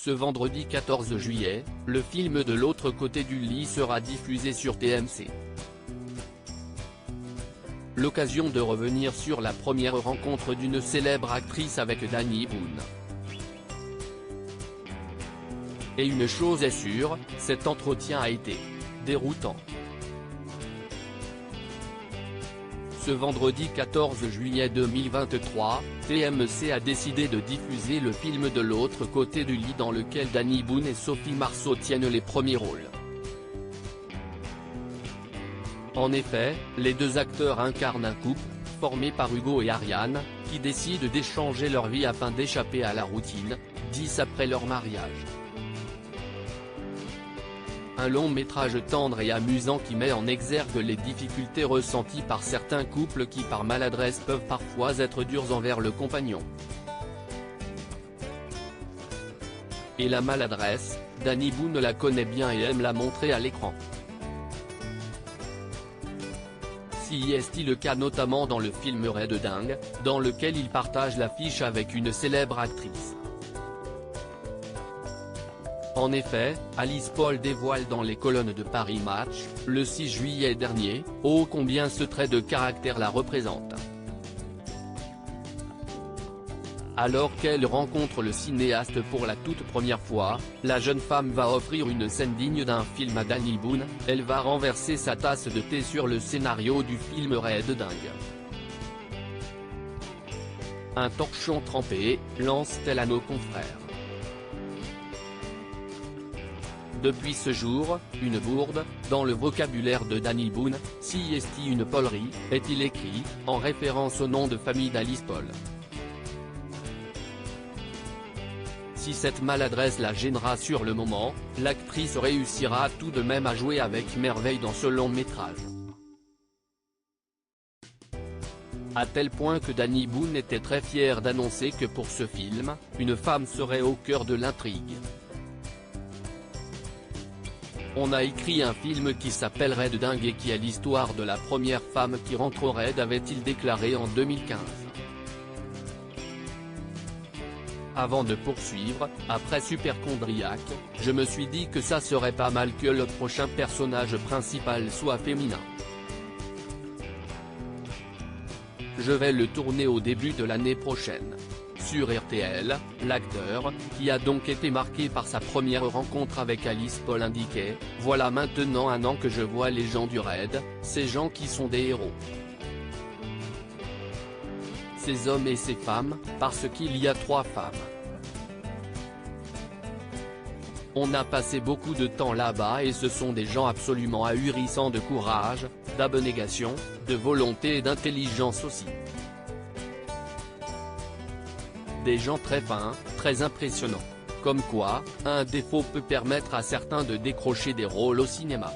Ce vendredi 14 juillet, le film De l'autre côté du lit sera diffusé sur TMC. L'occasion de revenir sur la première rencontre d'une célèbre actrice avec Danny Boone. Et une chose est sûre, cet entretien a été déroutant. Ce vendredi 14 juillet 2023, TMC a décidé de diffuser le film De l'autre côté du lit dans lequel Danny Boone et Sophie Marceau tiennent les premiers rôles. En effet, les deux acteurs incarnent un couple, formé par Hugo et Ariane, qui décident d'échanger leur vie afin d'échapper à la routine, 10 après leur mariage. Un long métrage tendre et amusant qui met en exergue les difficultés ressenties par certains couples qui par maladresse peuvent parfois être durs envers le compagnon. Et la maladresse, Danny Boone la connaît bien et aime la montrer à l'écran. Si est le cas notamment dans le film Ray de dingue, dans lequel il partage l'affiche avec une célèbre actrice. En effet, Alice Paul dévoile dans les colonnes de Paris Match, le 6 juillet dernier, ô combien ce trait de caractère la représente. Alors qu'elle rencontre le cinéaste pour la toute première fois, la jeune femme va offrir une scène digne d'un film à Danny Boone, elle va renverser sa tasse de thé sur le scénario du film Ray de dingue. Un torchon trempé, lance-t-elle à nos confrères. Depuis ce jour, une bourde, dans le vocabulaire de Danny Boone, si est une polerie, est-il écrit, en référence au nom de famille d'Alice Paul. Si cette maladresse la gênera sur le moment, l'actrice réussira tout de même à jouer avec merveille dans ce long métrage. À tel point que Danny Boone était très fier d'annoncer que pour ce film, une femme serait au cœur de l'intrigue. On a écrit un film qui s'appellerait de dingue et qui est l'histoire de la première femme qui rentre au raid, avait-il déclaré en 2015. Avant de poursuivre, après Superchondriac, je me suis dit que ça serait pas mal que le prochain personnage principal soit féminin. Je vais le tourner au début de l'année prochaine. Sur RTL, l'acteur, qui a donc été marqué par sa première rencontre avec Alice Paul indiquait, « Voilà maintenant 1 an que je vois les gens du raid, ces gens qui sont des héros. Ces hommes et ces femmes, parce qu'il y a 3 femmes. On a passé beaucoup de temps là-bas et ce sont des gens absolument ahurissants de courage, d'abnégation, de volonté et d'intelligence aussi. Des gens très fins, très impressionnants. Comme quoi, un défaut peut permettre à certains de décrocher des rôles au cinéma. »